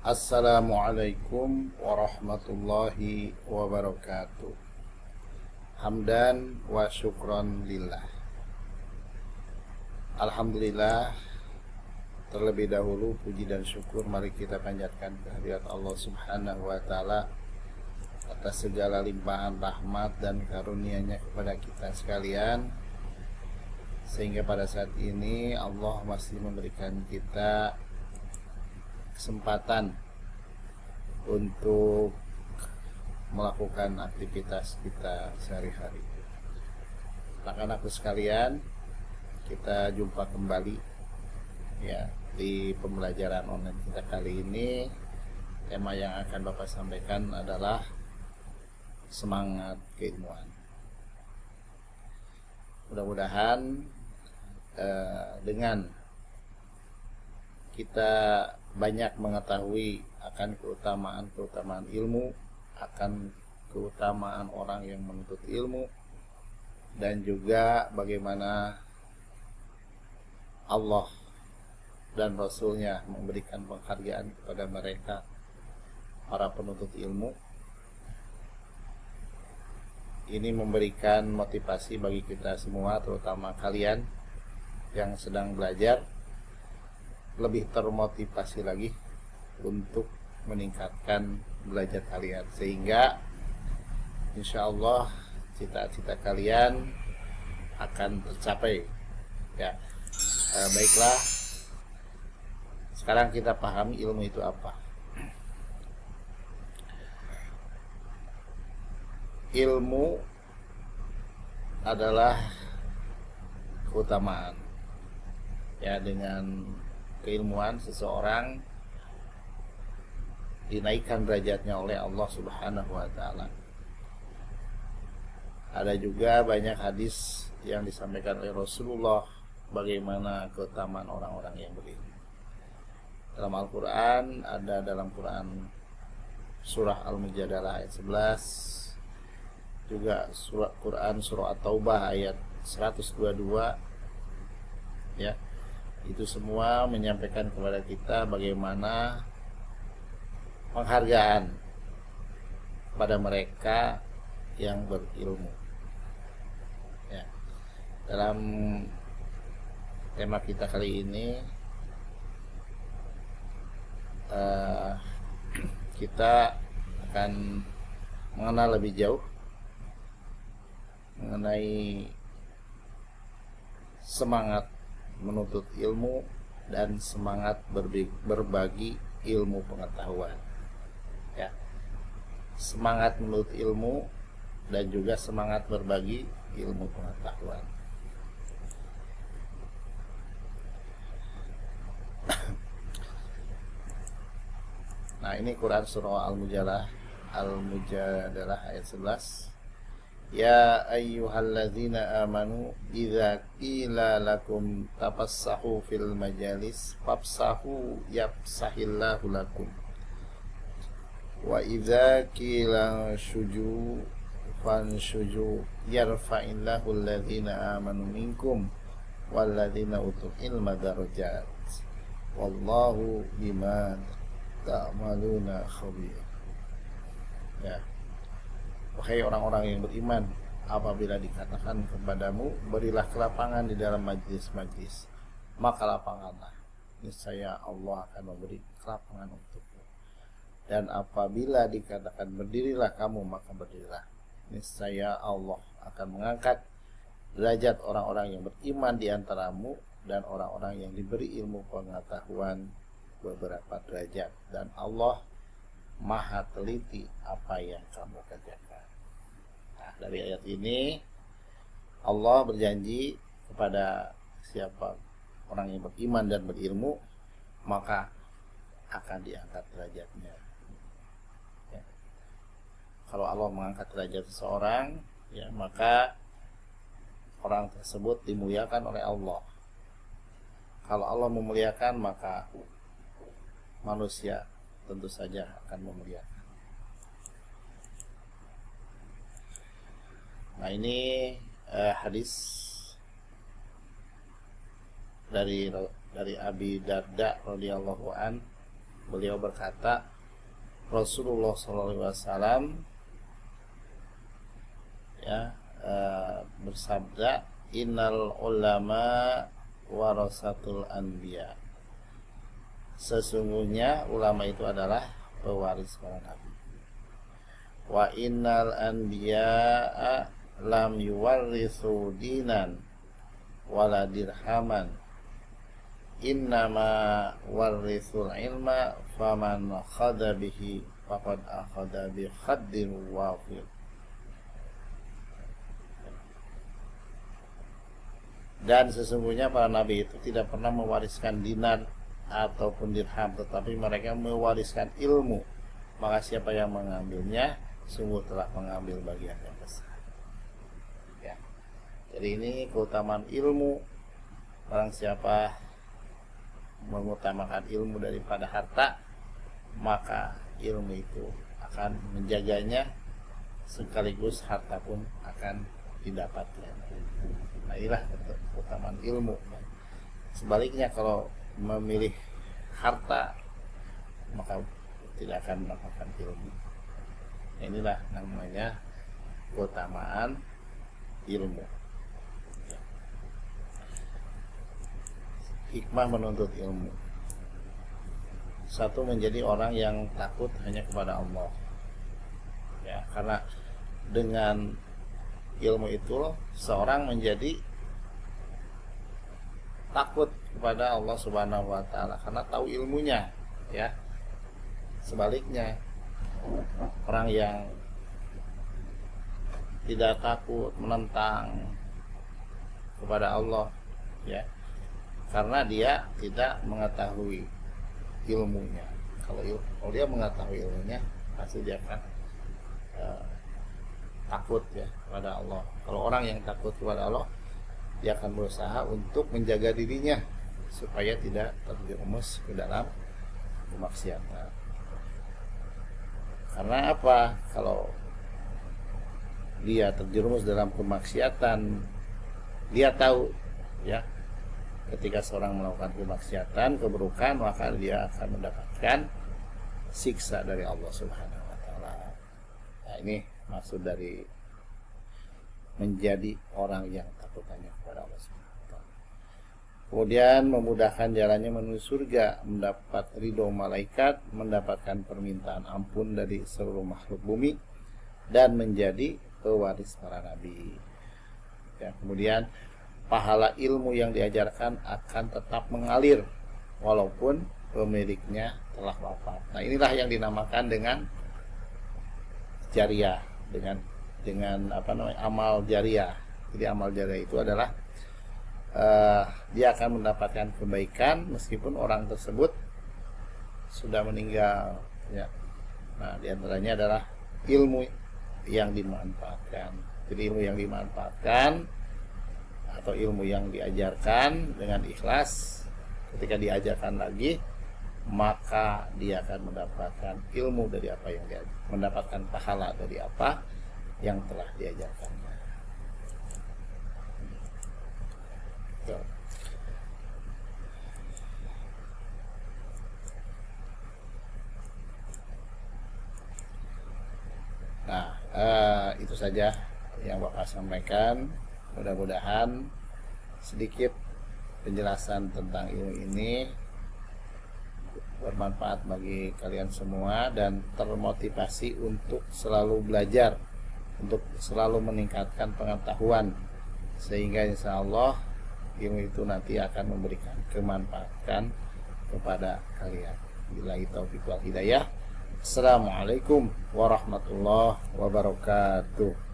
Assalamualaikum warahmatullahi wabarakatuh. Hamdan wa syukron lillah. Alhamdulillah, terlebih dahulu puji dan syukur mari kita panjatkan kehadirat Allah Subhanahu wa taala atas segala limpahan rahmat dan karunia-Nya kepada kita sekalian, sehingga pada saat ini Allah masih memberikan kita kesempatan untuk melakukan aktivitas kita sehari-hari. Anak-anakku sekalian, kita jumpa kembali ya di pembelajaran online kita kali ini. Tema yang akan Bapak sampaikan adalah semangat keilmuan. Mudah-mudahan dengan kita banyak mengetahui akan keutamaan ilmu, akan keutamaan orang yang menuntut ilmu, dan juga bagaimana Allah dan Rasul-Nya memberikan penghargaan kepada mereka, para penuntut ilmu. Ini memberikan motivasi bagi kita semua, terutama kalian yang sedang belajar, lebih termotivasi lagi untuk meningkatkan belajar kalian, sehingga insya Allah cita-cita kalian akan tercapai ya. Baiklah, sekarang kita pahami ilmu itu apa. Ilmu adalah keutamaan ya. Dengan keilmuan seseorang dinaikkan derajatnya oleh Allah Subhanahu wa taala. Ada juga banyak hadis yang disampaikan oleh Rasulullah bagaimana keutamaan orang-orang yang berilmu. Dalam Al-Qur'an, ada dalam Quran surah Al-Mujadalah ayat 11, juga surah Quran surah At-Taubah ayat 122 ya. Itu semua menyampaikan kepada kita bagaimana penghargaan pada mereka yang berilmu ya. Dalam tema kita kali ini kita akan mengenal lebih jauh mengenai semangat menuntut ilmu dan semangat berbagi ilmu pengetahuan ya. Semangat menuntut ilmu dan juga semangat berbagi ilmu pengetahuan. Nah, ini Quran surah Al-Mujadalah ayat 11. Ya ayyuhalladzina amanu idza qila lakum tafassahu fil majalis fafsahu yafsahillahu lakum wa idza qila syuju fanshuju yarfa'illahu alladzina amanu minkum walladzina utul ilma darajat wallahu bima ta'maluna khabir ya. Wahai orang-orang yang beriman, apabila dikatakan kepadamu berilah kelapangan di dalam majlis-majlis, maka lapanganlah, niscaya Allah akan memberi kelapangan untukmu. Dan apabila dikatakan berdirilah kamu, maka berdirilah, niscaya Allah akan mengangkat derajat orang-orang yang beriman di antaramu dan orang-orang yang diberi ilmu pengetahuan beberapa derajat, dan Allah Maha teliti apa yang kamu kerjakan. Nah, dari ayat ini Allah berjanji kepada siapa orang yang beriman dan berilmu, maka akan diangkat derajatnya ya. Kalau Allah mengangkat derajat seseorang ya, maka orang tersebut dimuliakan oleh Allah. Kalau Allah memuliakan, maka manusia tentu saja akan memuliakan. Nah, ini hadis dari Abi Darda radhiyallahu an, beliau berkata, Rasulullah SAW ya bersabda, innal ulama warasatul anbiya, sesungguhnya ulama itu adalah pewaris para nabi. Wa innal anbiya lam yuwarrithu dinan wala dirhaman, innama warithul ilma faman khada bihi faqad akhada bi khaddin wafir. Dan sesungguhnya para nabi itu tidak pernah mewariskan dinar ataupun dirham, tetapi mereka mewariskan ilmu. Maka siapa yang mengambilnya sungguh telah mengambil bagian yang besar. Ya. Jadi ini keutamaan ilmu. Barang siapa mengutamakan ilmu daripada harta, maka ilmu itu akan menjaganya, sekaligus harta pun akan didapatnya. Nah, inilah keutamaan ilmu. Sebaliknya kalau memilih harta, maka tidak akan mendapatkan ilmu. Inilah namanya keutamaan ilmu. Hikmah menuntut ilmu. Satu, menjadi orang yang takut hanya kepada Allah. Ya, karena dengan ilmu itu seorang menjadi takut kepada Allah Subhanahu wa taala karena tahu ilmunya, ya. Sebaliknya, orang yang tidak takut menentang kepada Allah, ya, karena dia tidak mengetahui ilmunya. Kalau dia mengetahui ilmunya, pasti dia akan takut, ya, kepada Allah. Kalau orang yang takut kepada Allah, dia akan berusaha untuk menjaga dirinya supaya tidak terjerumus ke dalam kemaksiatan. Karena apa? Kalau dia terjerumus dalam kemaksiatan, dia tahu, ya, ketika seorang melakukan kemaksiatan, keburukan, maka dia akan mendapatkan siksa dari Allah Subhanahu wa taala. Nah, ini maksud dari menjadi orang yang takut hanya kepada Allah Subhanahu wa taala. Kemudian memudahkan jalannya menuju surga, mendapat ridho malaikat, mendapatkan permintaan ampun dari seluruh makhluk bumi, dan menjadi pewaris para nabi. Ya, kemudian pahala ilmu yang diajarkan akan tetap mengalir walaupun pemiliknya telah wafat. Nah, inilah yang dinamakan dengan jariah, dengan amal jariah. Jadi amal jariah itu adalah dia akan mendapatkan kebaikan meskipun orang tersebut sudah meninggal, ya. Nah, diantaranya adalah ilmu yang dimanfaatkan. Jadi ilmu yang dimanfaatkan atau ilmu yang diajarkan dengan ikhlas, ketika diajarkan lagi, maka dia akan mendapatkan ilmu dari apa yang dia mendapatkan pahala dari apa yang telah diajarkannya. Nah, itu saja yang Bapak sampaikan. Mudah-mudahan sedikit penjelasan tentang ilmu ini bermanfaat bagi kalian semua dan termotivasi untuk selalu belajar, untuk selalu meningkatkan pengetahuan, sehingga insya Allah ilmu itu nanti akan memberikan kemanfaatan kepada kalian. Billahi taufiq wal hidayah. Assalamualaikum warahmatullahi wabarakatuh.